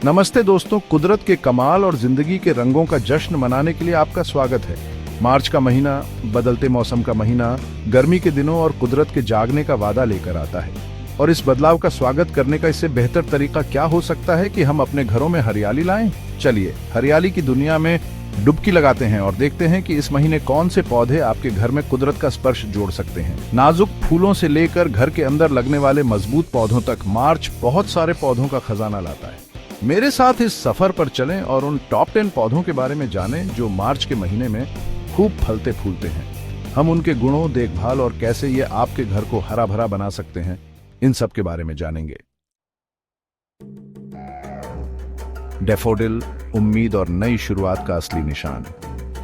नमस्ते दोस्तों, कुदरत के कमाल और जिंदगी के रंगों का जश्न मनाने के लिए आपका स्वागत है। मार्च का महीना बदलते मौसम का महीना, गर्मी के दिनों और कुदरत के जागने का वादा लेकर आता है। और इस बदलाव का स्वागत करने का इससे बेहतर तरीका क्या हो सकता है कि हम अपने घरों में हरियाली लाएं। चलिए हरियाली की दुनिया में डुबकी लगाते हैं और देखते हैं कि इस महीने कौन से पौधे आपके घर में कुदरत का स्पर्श जोड़ सकते हैं। नाजुक फूलों से लेकर घर के अंदर लगने वाले मजबूत पौधों तक मार्च बहुत सारे पौधों का खजाना लाता है। मेरे साथ इस सफर पर चलें और उन टॉप 10 पौधों के बारे में जानें जो मार्च के महीने में खूब फलते फूलते हैं। हम उनके गुणों, देखभाल और कैसे ये आपके घर को हरा भरा बना सकते हैं, इन सब के बारे में जानेंगे। डैफोडिल उम्मीद और नई शुरुआत का असली निशान।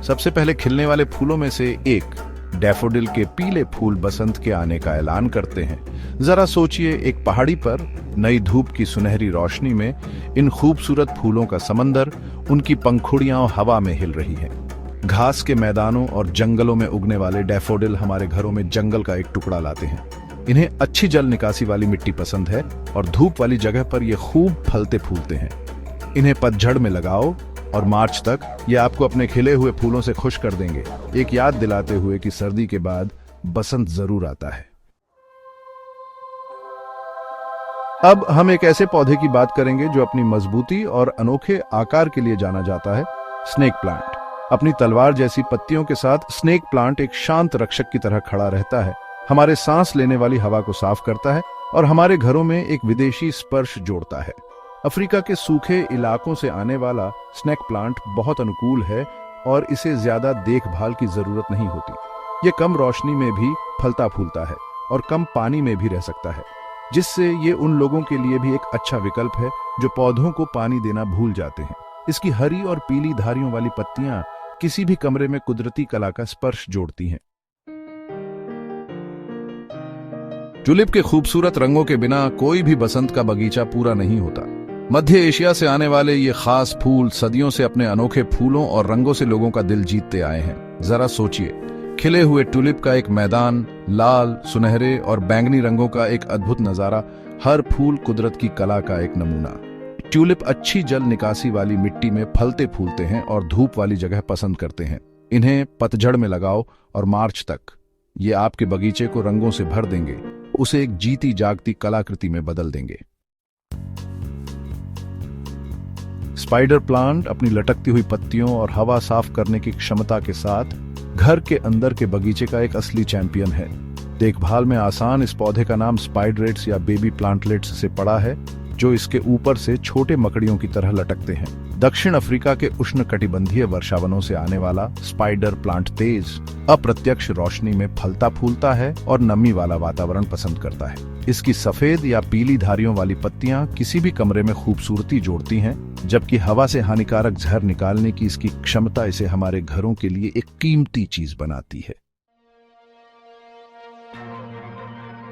सबसे पहले खिलने वाले फूलों में से एक डैफोडिल के पीले फूल बसंत के आने का ऐलान करते हैं। जरा सोचिए, एक पहाड़ी पर नई धूप की सुनहरी रोशनी में इन खूबसूरत फूलों का समंदर, उनकी पंखुड़ियां हवा में हिल रही हैं। घास के मैदानों और जंगलों में उगने वाले डैफोडिल हमारे घरों में जंगल का एक टुकड़ा लाते हैं। इन्हें अच्छी जल निकासी वाली मिट्टी पसंद है और धूप वाली जगह पर ये खूब फलते फूलते हैं। इन्हें पतझड़ में लगाओ और मार्च तक ये आपको अपने खिले हुए फूलों से खुश कर देंगे, एक याद दिलाते हुए कि सर्दी के बाद बसंत जरूर आता है। अब हम एक ऐसे पौधे की बात करेंगे जो अपनी मजबूती और अनोखे आकार के लिए जाना जाता है, स्नेक प्लांट। अपनी तलवार जैसी पत्तियों के साथ स्नेक प्लांट एक शांत रक्षक की तरह खड़ा रहता है, हमारे सांस लेने वाली हवा को साफ करता है और हमारे घरों में एक विदेशी स्पर्श जोड़ता है। अफ्रीका के सूखे इलाकों से आने वाला स्नेक प्लांट बहुत अनुकूल है और इसे ज्यादा देखभाल की जरूरत नहीं होती। ये कम रोशनी में भी फलता फूलता है और कम पानी में भी रह सकता है, जिससे ये उन लोगों के लिए भी एक अच्छा विकल्प है जो पौधों को पानी देना भूल जाते हैं। इसकी हरी और पीली धारियों वाली पत्तियां किसी भी कमरे में कुदरती कला का स्पर्श जोड़ती हैं। ट्यूलिप के खूबसूरत रंगों के बिना कोई भी बसंत का बगीचा पूरा नहीं होता। मध्य एशिया से आने वाले ये खास फूल सदियों से अपने अनोखे फूलों और रंगों से लोगों का दिल जीतते आए हैं। जरा सोचिए, खिले हुए ट्यूलिप का एक मैदान, लाल, सुनहरे और बैंगनी रंगों का एक अद्भुत नजारा, हर फूल कुदरत की कला का एक नमूना। ट्यूलिप अच्छी जल निकासी वाली मिट्टी में फलते फूलते हैं और धूप वाली जगह पसंद करते हैं। इन्हें पतझड़ में लगाओ और मार्च तक ये आपके बगीचे को रंगों से भर देंगे, उसे एक जीती जागती कलाकृति में बदल देंगे। स्पाइडर प्लांट अपनी लटकती हुई पत्तियों और हवा साफ करने की क्षमता के साथ घर के अंदर के बगीचे का एक असली चैंपियन है। देखभाल में आसान इस पौधे का नाम स्पाइडरेट्स या बेबी प्लांटलेट्स से पड़ा है, जो इसके ऊपर से छोटे मकड़ियों की तरह लटकते हैं। दक्षिण अफ्रीका के उष्णकटिबंधीय वर्षावनों से आने वाला स्पाइडर प्लांट तेज अप्रत्यक्ष रोशनी में फलता फूलता है और नमी वाला वातावरण पसंद करता है। इसकी सफेद या पीली धारियों वाली पत्तियां किसी भी कमरे में खूबसूरती जोड़ती हैं, जबकि हवा से हानिकारक जहर निकालने की इसकी क्षमता इसे हमारे घरों के लिए एक कीमती चीज बनाती है।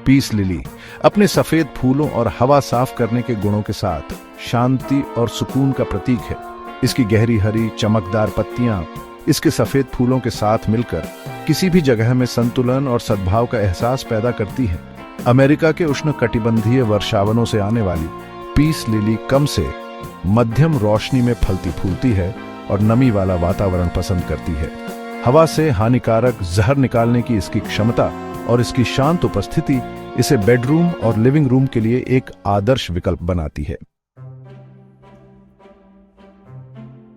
पीस लिली अपने सफेद फूलों और हवा साफ करने के गुणों के साथ शांति और सुकून का प्रतीक है। इसकी गहरी हरी चमकदार पत्तियां इसके सफेद फूलों के साथ मिलकर किसी भी जगह में संतुलन और सद्भाव का एहसास पैदा करती है। अमेरिका के उष्णकटिबंधीय वर्षावनों से आने वाली पीस लिली कम से मध्यम रोशनी में फलती फूलती है और नमी वाला वातावरण पसंद करती है। हवा से हानिकारक जहर निकालने की इसकी क्षमता और इसकी शांत उपस्थिति इसे बेडरूम और लिविंग रूम के लिए एक आदर्श विकल्प बनाती है।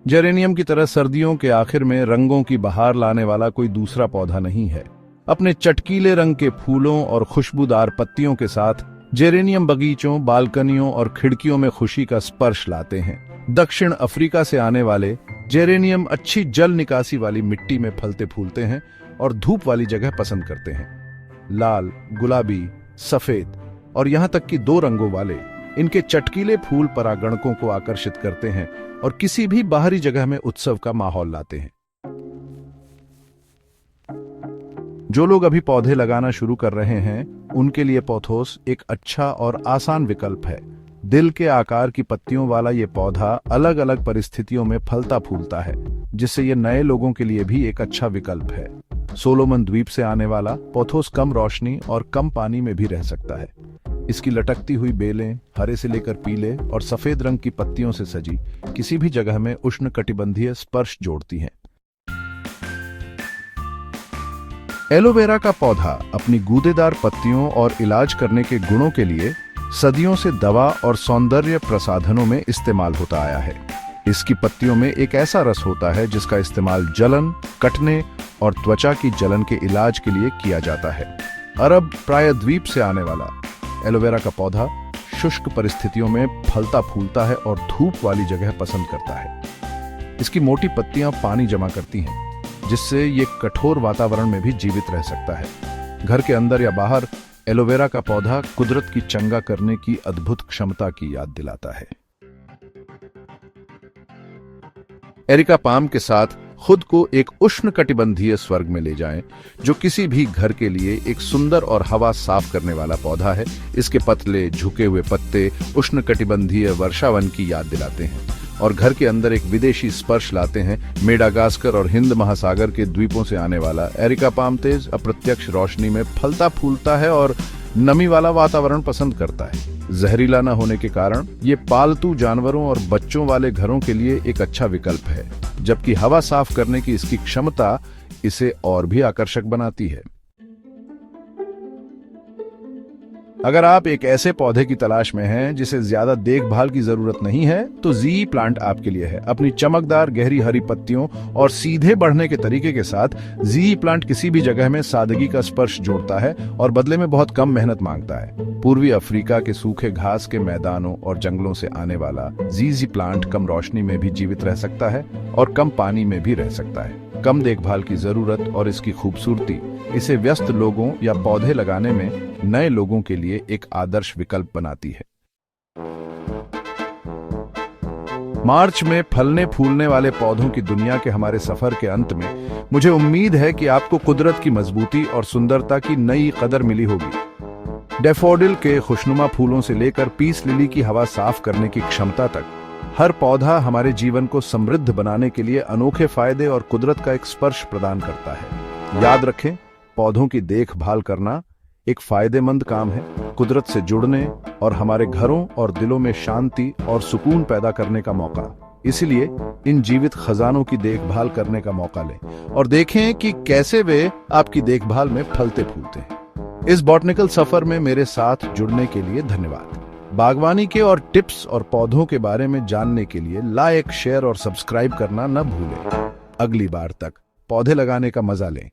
जेरेनियम की तरह सर्दियों के आखिर में रंगों की बहार लाने वाला कोई दूसरा पौधा नहीं है। अपने चटकीले रंग के फूलों और खुशबूदार पत्तियों के साथ जेरेनियम बगीचों, बालकनियों और खिड़कियों में खुशी का स्पर्श लाते हैं। दक्षिण अफ्रीका से आने वाले जेरेनियम अच्छी जल निकासी वाली मिट्टी में फलते फूलते हैं और धूप वाली जगह पसंद करते हैं। लाल, गुलाबी, सफेद और यहां तक कि 2 रंगों वाले इनके चटकीले फूल परागणकों को आकर्षित करते हैं और किसी भी बाहरी जगह में उत्सव का माहौल लाते हैं। जो लोग अभी पौधे लगाना शुरू कर रहे हैं, उनके लिए पोथोस एक अच्छा और आसान विकल्प है। दिल के आकार की पत्तियों वाला ये पौधा अलग अलग परिस्थितियों में फलता फूलता है, जिससे ये नए लोगों के लिए भी एक अच्छा विकल्प है। सोलोमन द्वीप से आने वाला पोथोस कम रोशनी और कम पानी में भी रह सकता है। इसकी लटकती हुई बेलें हरे से लेकर पीले और सफेद रंग की पत्तियों से सजी किसी भी जगह में उष्णकटिबंधीय स्पर्श जोड़ती हैं। एलोवेरा का पौधा अपनी गूदेदार पत्तियों और इलाज करने के गुणों के लिए सदियों से दवा और सौंदर्य प्रसाधनों में इस्तेमाल होता आया है। इसकी पत्तियों में एक ऐसा रस होता है जिसका इस्तेमाल जलन, कटने और त्वचा की जलन के इलाज के लिए किया जाता है। अरब प्रायद्वीप से आने वाला एलोवेरा का पौधा शुष्क परिस्थितियों में फलता फूलता है और धूप वाली जगह पसंद करता है। इसकी मोटी पत्तियां पानी जमा करती हैं, जिससे ये कठोर वातावरण में भी जीवित रह सकता है। घर के अंदर या बाहर एलोवेरा का पौधा कुदरत की चंगा करने की अद्भुत क्षमता की याद दिलाता है। एरिका पाम के साथ खुद को एक उष्णकटिबंधीय स्वर्ग में ले जाएं, जो किसी भी घर के लिए एक सुंदर और हवा साफ करने वाला पौधा है। इसके पतले झुके हुए पत्ते उष्णकटिबंधीय वर्षावन की याद दिलाते हैं और घर के अंदर एक विदेशी स्पर्श लाते हैं। मेडागास्कर और हिंद महासागर के द्वीपों से आने वाला एरिका पाम तेज अप्रत्यक्ष रोशनी में फलता फूलता है और नमी वाला वातावरण पसंद करता है। जहरीला न होने के कारण ये पालतू जानवरों और बच्चों वाले घरों के लिए एक अच्छा विकल्प है, जबकि हवा साफ करने की इसकी क्षमता इसे और भी आकर्षक बनाती है। अगर आप एक ऐसे पौधे की तलाश में हैं जिसे ज्यादा देखभाल की जरूरत नहीं है, तो जी प्लांट आपके लिए है। अपनी चमकदार गहरी हरी पत्तियों और सीधे बढ़ने के तरीके के साथ जी प्लांट किसी भी जगह में सादगी का स्पर्श जोड़ता है और बदले में बहुत कम मेहनत मांगता है। पूर्वी अफ्रीका के सूखे घास के मैदानों और जंगलों से आने वाला जी प्लांट कम रोशनी में भी जीवित रह सकता है और कम पानी में भी रह सकता है। कम देखभाल की जरूरत और इसकी खूबसूरती इसे व्यस्त लोगों या पौधे लगाने में नए लोगों के लिए एक आदर्श विकल्प बनाती है। मार्च में फलने फूलने वाले पौधों की दुनिया के हमारे सफर के अंत में मुझे उम्मीद है कि आपको कुदरत की मजबूती और सुंदरता की नई कदर मिली होगी। डैफोडिल के खुशनुमा फूलों से लेकर पीस लिली की हवा साफ करने की क्षमता तक, हर पौधा हमारे जीवन को समृद्ध बनाने के लिए अनोखे फायदे और कुदरत का एक स्पर्श प्रदान करता है। याद रखें, पौधों की देखभाल करना एक फायदेमंद काम है, कुदरत से जुड़ने और हमारे घरों और दिलों में शांति और सुकून पैदा करने का मौका। इसलिए इन जीवित खजानों की देखभाल करने का मौका लें और देखें कि कैसे वे आपकी देखभाल में फलते फूलते हैं। इस बॉटनिकल सफर में मेरे साथ जुड़ने के लिए धन्यवाद। बागवानी के और टिप्स और पौधों के बारे में जानने के लिए लाइक, शेयर और सब्सक्राइब करना न भूलें। अगली बार तक पौधे लगाने का मजा लें।